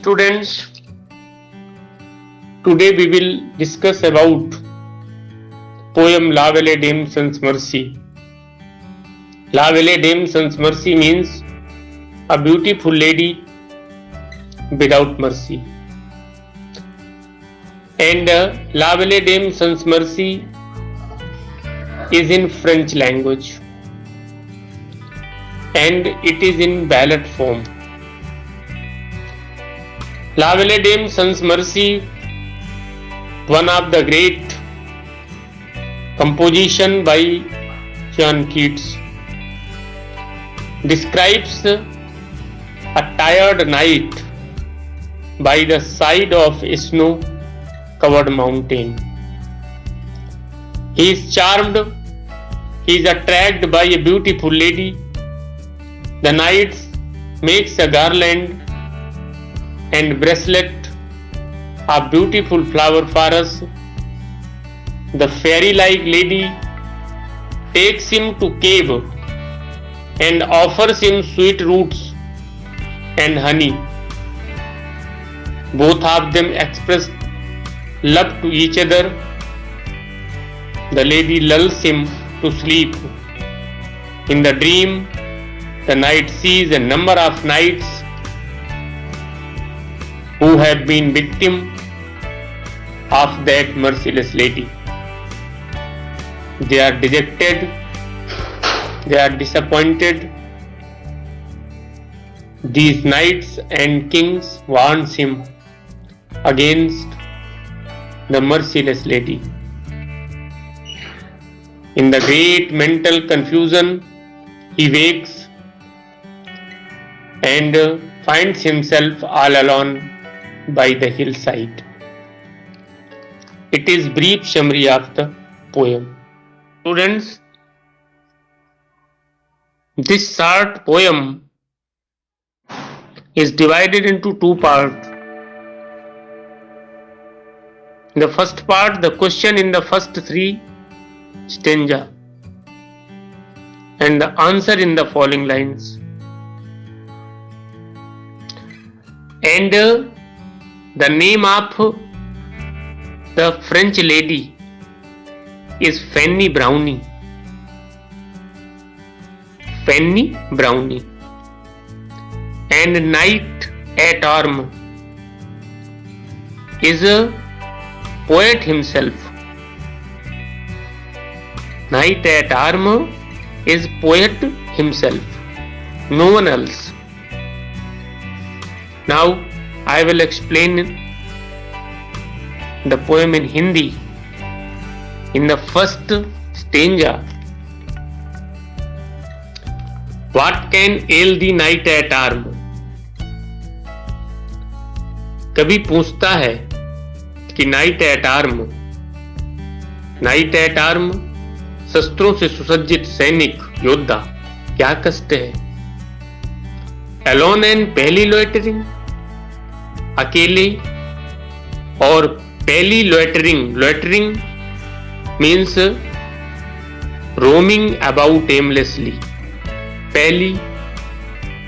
students, today we will discuss about poem La Vallée d'Am Sans Merci. La Vallée d'Am Sans Merci means a beautiful lady without mercy. And La Vallée d'Am Sans Merci is in French language and it is in ballad form. La Vallée d'Am Sans Merci, one of the great composition by Jean Keats, describes a tired night by the side of a snow-covered mountain. He is charmed, he is attracted by a beautiful lady. The knight makes a garland and bracelet of beautiful flower for us. The fairy-like lady takes him to cave and offers him sweet roots and honey. Both of them express love to each other. The lady lulls him to sleep. In the dream, the knight sees a number of knights who have been victim of that merciless lady. They are dejected, they are disappointed. These knights and kings warns him against the merciless lady. In the great mental confusion, he wakes and finds himself all alone by the hillside. It is brief summary of the poem. Students, this short poem is divided into two parts. In the first part, the question in the first three stanza and the answer in the following lines. And the name of the French lady is Fanny Brownie. Fanny Brownie. And knight at arm is a poet himself. Knight at arm is poet himself, no one else. Now I will explain the poem in Hindi. In the first stanza, what can ail the knight at arm? कवि पूछता है कि night at arm शस्त्रों से सुसज्जित सैनिक योद्धा क्या कष्ट है? एलोन एंड पहली लोइटरिंग, अकेले और पहली loitering means roaming about aimlessly, पहली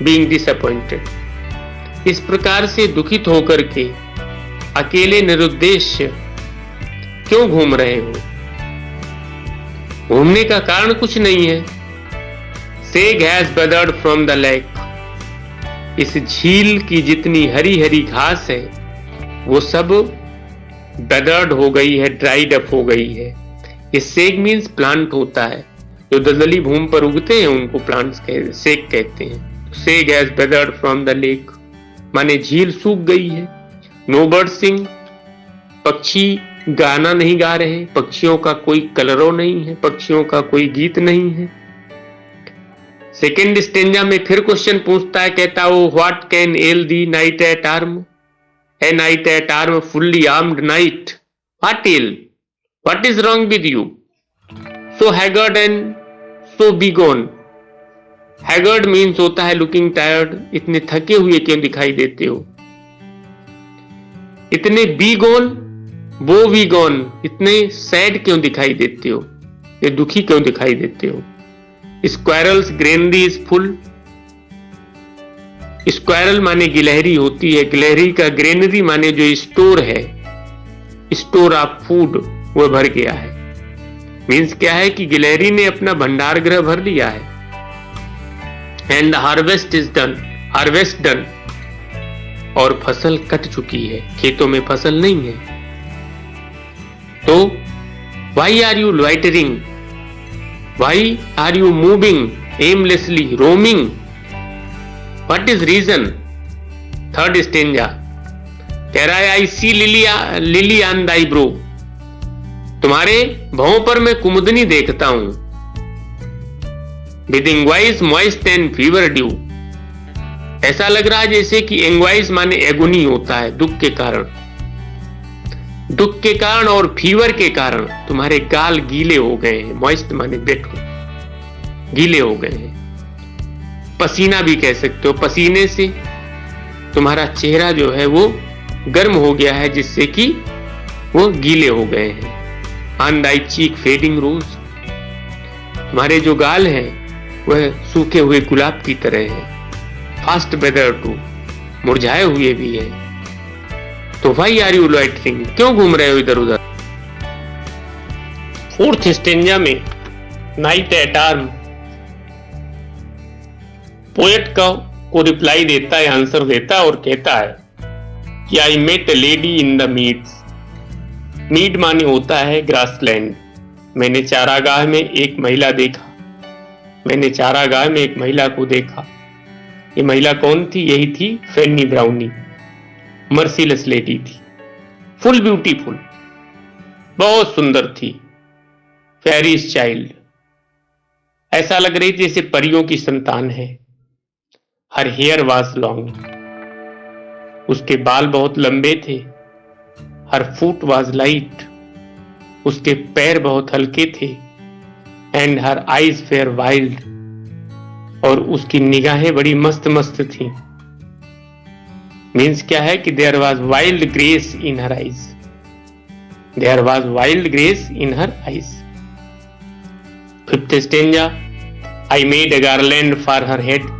बीइंग डिसअपॉइंटेड। इस प्रकार से दुखित होकर के अकेले निरुद्देश्य क्यों घूम रहे हो? घूमने का कारण कुछ नहीं है। सेग has weathered from the lake, इस झील की जितनी हरी हरी घास है वो सब वेदर्ड हो गई है, ड्राइड अप हो गई है। ये सेग मीन्स प्लांट होता है, जो दलदली भूमि पर उगते हैं उनको प्लांट्स सेग कहते हैं। सेग has weathered from the lake माने झील सूख गई है। नो बर्ड सिंग, पक्षी गाना नहीं गा रहे, पक्षियों का कोई कलरव नहीं है, पक्षियों का कोई गीत नहीं है। सेकेंड स्टेंजा में फिर क्वेश्चन पूछता है, कहता वो what can ail thee knight at arm, a knight at arm fully armed knight, what ail, what is wrong with you, so haggard and so begone. Haggard means होता है looking tired, इतने थके हुए क्यों दिखाई देते हो? इतने बीगोन, वो बीगोन, इतने सैड क्यों दिखाई देते हो, ये दुखी क्यों दिखाई देते हो? Squirrels granary is full, squirrel माने गिलहरी होती है, गिलहरी का ग्रेनरी माने जो स्टोर है, स्टोर ऑफ फूड, वो भर गया है। मीन्स क्या है कि गिलहरी ने अपना भंडार गृह भर लिया है। And harvest is done, harvest done, और फसल कट चुकी है, खेतों में फसल नहीं है। तो why are you loitering, why are you moving aimlessly, roaming, what is reason? Third stanza कह रहा है, I see lily on thy brow, तुम्हारे भौं पर मैं कुमुदनी देखता हूं। With anguish moist and fever dew, ऐसा लग रहा है जैसे कि एंग्वाइज माने एगोनी होता है, दुख के कारण, दुख के कारण और फीवर के कारण तुम्हारे गाल गीले हो गए हैं। मॉइस्ट माने वेट हो, गीले हो गए हैं। पसीना भी कह सकते हो, पसीने से तुम्हारा चेहरा जो है वो गर्म हो गया है, जिससे कि वो गीले हो गए हैं। ऑन दाई चीक फेडिंग रोज, तुम्हारे जो गाल हैं वह सूखे हुए गुलाब की तरह है। फास्ट वेदर टू, मुरझाए हुए भी है। तो व्हाई आर यू लोइटरिंग, क्यों घूम रहे हो इधर उधर? फोर्थ स्टेंजा में नाइट एट आर्म पोएट को रिप्लाई देता है, आंसर देता है और कहता है कि I met a lady in the meads. Mead माने होता है ग्रासलैंड। मैंने चारागाह में एक महिला देखा, मैंने चारागाह में एक महिला को देखा। ये महिला कौन थी? यही थी फैनी ब्राउनी, मर्सीलेस लेडी थी, फुल ब्यूटीफुल, बहुत सुंदर थी, फेरीज चाइल्ड, ऐसा लग रही थी जैसे परियों की संतान है। हर हेयर वाज लॉन्ग, उसके बाल बहुत लंबे थे। हर फुट वाज लाइट, उसके पैर बहुत हल्के थे। And her eyes fair wild, और उसकी निगाहें बड़ी मस्त मस्त थी। मीन्स क्या है कि there was wild grace in her eyes, there was wild grace in her eyes. Fifth stanza, I made a garland for her head.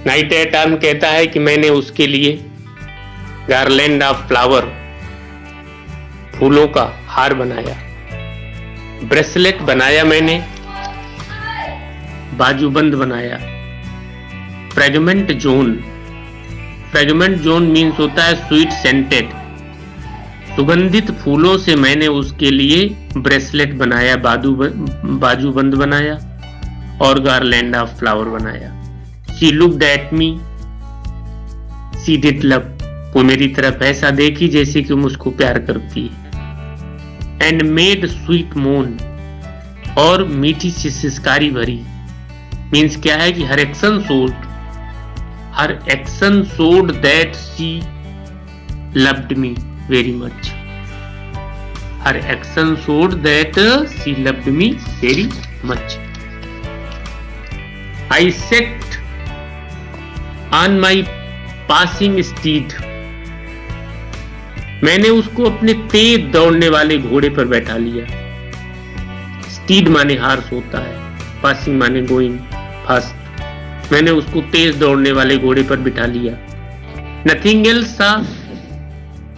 Knight at arm कहता है कि मैंने उसके लिए गार्लैंड ऑफ फ्लावर, फूलों का हार बनाया, ब्रेसलेट बनाया, मैंने बाजूबंद बनाया। Fragment zone, fragment zone means होता है स्वीट सेंटेड, सुगंधित फूलों से मैंने उसके लिए ब्रेसलेट बनाया, बाजूबंद बनाया और गार्लैंड ऑफ फ्लावर बनाया। She looked at me, she did love, वो मेरी तरफ ऐसा देखी जैसे कि मुझको प्यार करती है। एंड मेड स्वीट मोन, और मीठी सी सिसकारी भरी। मीन्स क्या है कि हर action showed that she loved me very much, हर action showed that she loved me very much. I set on my pacing steed, मैंने उसको अपने तेज दौड़ने वाले घोड़े पर बैठा लिया। स्टीड माने हार्स होता है, पासिंग माने गोइंग फास्ट। मैंने उसको तेज दौड़ने वाले घोड़े पर बिठा लिया। नथिंग एल्स सा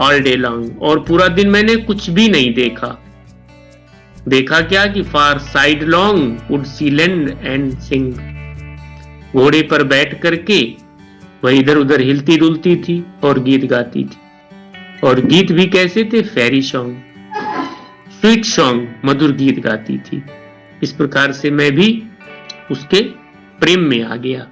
ऑल डे लॉन्ग, और पूरा दिन मैंने कुछ भी नहीं देखा। देखा क्या कि फार side long would see land and सिंग, घोड़े पर बैठ करके वह इधर उधर हिलती डुलती थी और गीत गाती थी। और गीत भी कैसे थे? फेरी सॉन्ग, स्वीट सॉन्ग, मधुर गीत गाती थी। इस प्रकार से मैं भी उसके प्रेम में आ गया।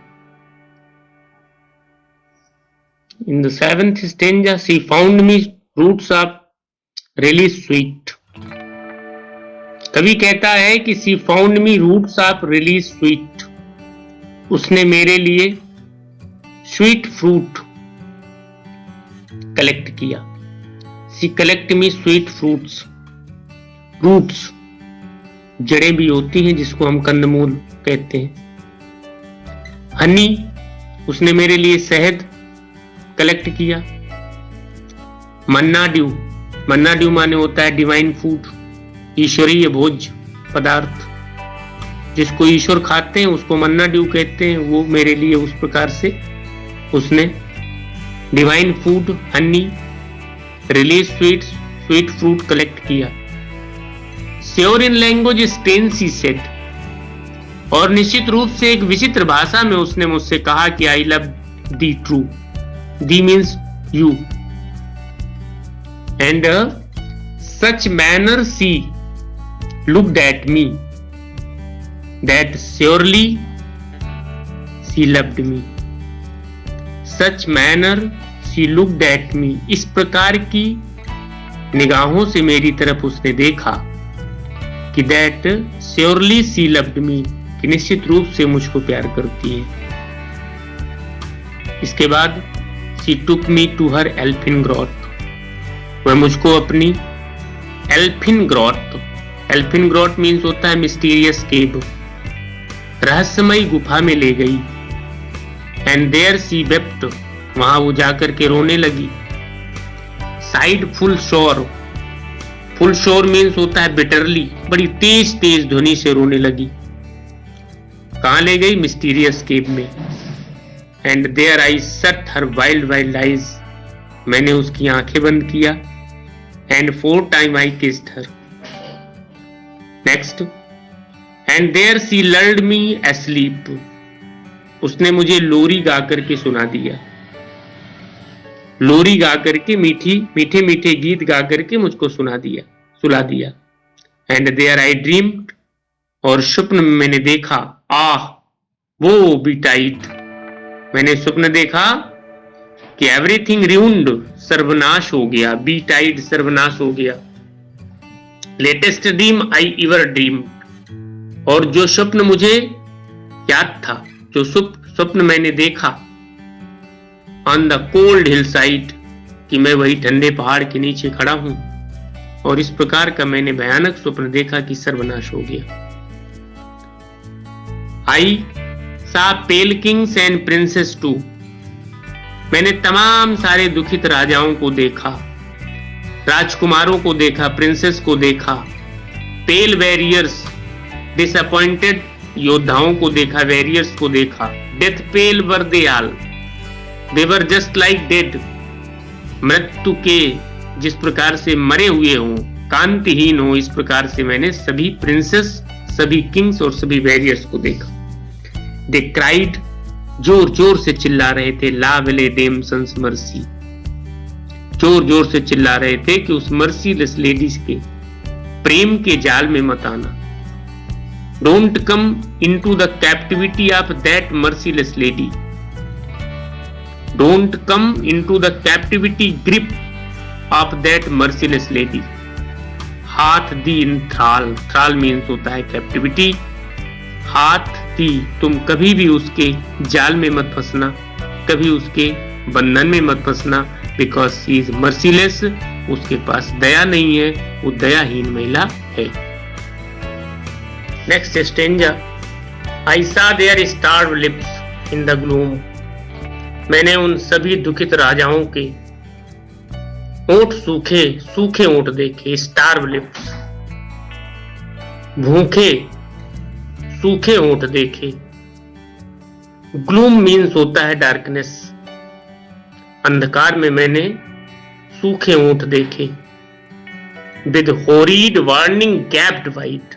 In the seventh stanza, she found me roots of really sweet. कवि कहता है कि she found me roots of really sweet, उसने मेरे लिए स्वीट फ्रूट कलेक्ट किया। She collect me sweet fruits, roots जड़ें भी होती हैं जिसको हम कंदमूल कहते हैं। हनी, उसने मेरे लिए शहद कलेक्ट किया। मन्ना ड्यू, मन्ना ड्यू माने होता है डिवाइन फूड, ईश्वरीय भोज्य पदार्थ, जिसको ईश्वर खाते हैं उसको मन्ना ड्यू कहते हैं। वो मेरे लिए उस प्रकार से उसने divine food, honey, relish sweet fruit collect किया। Sure in language strange she said, और निश्चित रूप से एक विचित्र भाषा में उसने मुझसे कहा कि I love thee true, thee means you, and such manner she looked at me that surely she loved me. Such manner she looked at me, इस प्रकार की निगाहों से मेरी तरफ उसने देखा कि दैट श्योरली शी लव्ड मी, कि निश्चित रूप से मुझको प्यार करती है। इसके बाद she took me to her elfin grot, वह मुझको अपनी एल्फिन ग्रोथ मीन्स होता है मिस्टीरियस केव, रहस्यमयी गुफा में ले गई। एंड देयर सी वेप्ट, वहां वो जाकर के रोने लगी। साइड फुल शोर मीन्स होता है बिटरली, बड़ी तेज ध्वनि से रोने लगी। कहां ले गई? मिस्टीरियस केव में। And there I shut her wild eyes, मैंने उसकी आंखें बंद किया। And 4 time I kissed her. Next, and there she lulled me asleep, उसने मुझे लोरी गा करके सुना दिया। लोरी गा करके मीठे गीत गा करके मुझको सुला दिया। एंड देयर आई ड्रीम्ड, और स्वप्न में मैंने देखा, वो बिटाइड, मैंने स्वप्न देखा कि एवरीथिंग रूइंड, सर्वनाश हो गया, बिटाइड सर्वनाश हो गया। Latest dream I ever dream, और जो स्वप्न मुझे याद था, जो स्वप्न मैंने देखा on the cold hill side, कि मैं वही ठंडे पहाड़ के नीचे खड़ा हूं, और इस प्रकार का मैंने भयानक स्वप्न देखा कि सर्वनाश हो गया। आई सा पेल किंग्स एंड प्रिंसेस टू, मैंने तमाम सारे दुखित राजाओं को देखा, राजकुमारों को देखा, प्रिंसेस को देखा। पेल वैरियर्स, डिसअपॉइंटेड योद्धाओं को देखा, वैरियर्स को देखा। Death pale were they all, they were just like dead, मृत्यु के जिस प्रकार से मरे हुए हों, कांतिहीन हो, इस प्रकार से मैंने सभी प्रिंसेस, सभी किंग्स और सभी वैरियर्स को देखा। दे क्राइड, जोर जोर से चिल्ला रहे थे, ला विले डेम सन्स मर्सी, जोर जोर से चिल्ला रहे थे कि उस मर्सीलेस लेडीज के प्रेम के जाल में मत आना। Don't come into the captivity of that merciless lady, don't come into the captivity grip of that merciless lady. हाथ दी इन थ्राल मीन्स होता है कैप्टिविटी। हाथ दी, तुम कभी भी उसके जाल में मत फंसना, कभी उसके बंधन में मत फंसना, बिकॉज शी इज मर्सीलेस, उसके पास दया नहीं है, वो दयाहीन महिला है। Next stanza, I saw their starve lips in the gloom, मैंने उन सभी दुखित राजाओं के ओठ सूखे ओठ देखे। स्टार्व लिप्स, भूखे सूखे ओठ देखे। ग्लूम मीन्स होता है डार्कनेस, अंधकार में मैंने सूखे ओठ देखे। विद होरीड वार्निंग गैप्ड वाइट,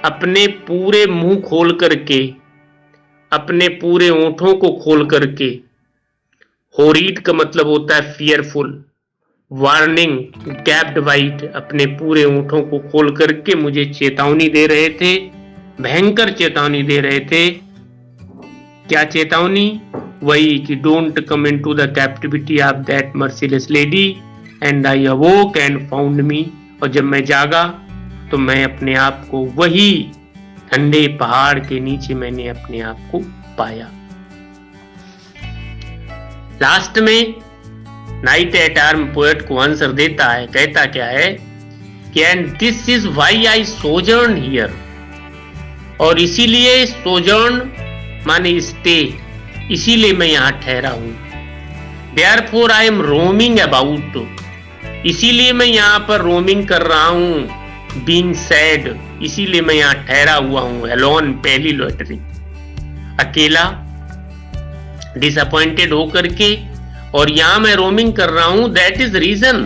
अपने पूरे मुंह खोल करके, अपने पूरे ओंठों को खोल करके। होरीड का मतलब होता है फियरफुल, वार्निंग गैप्ड वाइट, अपने पूरे ओंठों को खोल करके मुझे चेतावनी दे रहे थे, भयंकर चेतावनी दे रहे थे। क्या चेतावनी? वही कि don't come into the captivity of that merciless lady and I अवोक and found me, और जब मैं जागा तो मैं अपने आप को वही ठंडे पहाड़ के नीचे मैंने अपने आप को पाया। लास्ट में नाइट एट आर्म पोएट को आंसर देता है, कहता क्या है कि and this is why I sojourn here, और इसीलिए सोजर्न माने स्टे, इसीलिए मैं यहां ठहरा हूं। Therefore I am roaming about, इसीलिए मैं यहां पर रोमिंग कर रहा हूं। बीइंग सैड, इसीलिए मैं यहां ठहरा हुआ हूं। अलोन, पहली लॉटरी, अकेला। डिसअपॉइंटेड होकर के, और यहां मैं रोमिंग कर रहा हूं, that is reason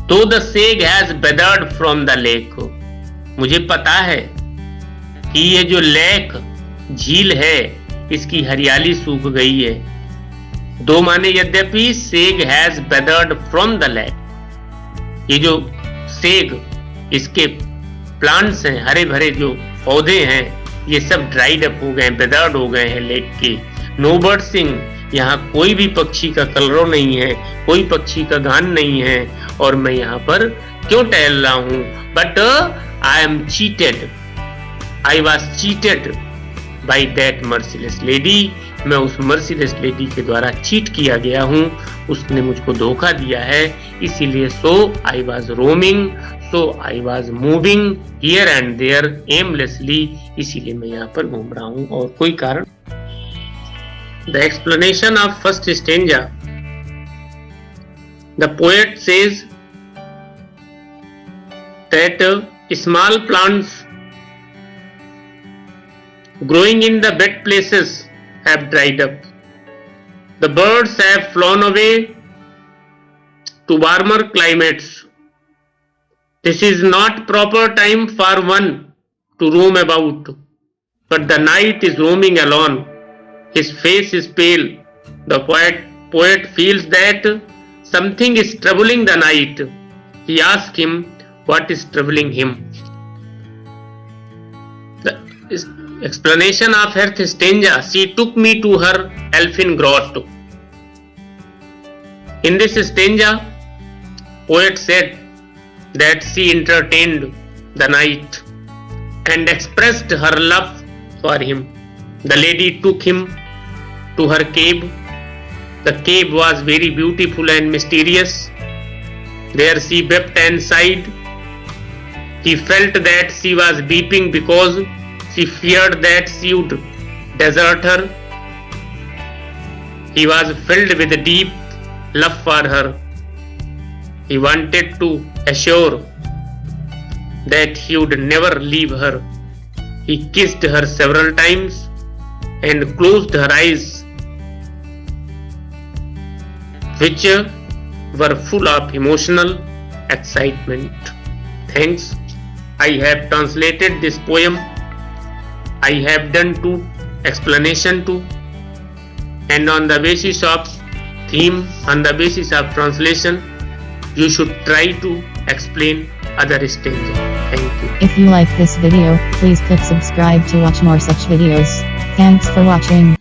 though the सेग has withered from the lake. मुझे पता है कि ये जो लेक झील है इसकी हरियाली सूख गई है। दो माने यद्यपि सेग has withered from the lake, ये जो सेग इसके प्लांट्स हैं, हरे भरे जो पौधे हैं, ये सब ड्राइड अप हो गए, बेदर्ड हो गए हैं लेक के। नो बर्ड सिंग, यहाँ कोई भी पक्षी का कलरव नहीं है, कोई पक्षी का गान नहीं है, और मैं यहाँ पर क्यों टहल रहा हूँ? But I am cheated, I was cheated by that merciless lady. मैं उस मर्सीलेस लेडी के द्वारा चीट किया गया हूँ, उसने मुझको धोखा दिया है, इसीलिए so I was roaming, so I was moving here and there aimlessly, इसीलिए मैं यहाँ पर घूम रहा हूँ और कोई कारण। The explanation of first stanza, the poet says that small plants growing in the wet places have dried up. The birds have flown away to warmer climates. This is not proper time for one to roam about, but the night is roaming alone. His face is pale. The poet feels that something is troubling the night. He asks him what is troubling him. The explanation of her stanza, she took me to her elfin grot. In this stanza, poet said that she entertained the night and expressed her love for him. The lady took him to her cave. The cave was very beautiful and mysterious. There she wept and sighed. He felt that she was weeping because she feared that she would desert her. He was filled with deep love for her. He wanted to assure that he would never leave her. He kissed her several times and closed her eyes, which were full of emotional excitement. Thanks. I have translated this poem. I have done two explanation too, and on the basis of theme, on the basis of translation, you should try to explain other stanzas. Thank you. If you like this video, please click subscribe to watch more such videos. Thanks for watching.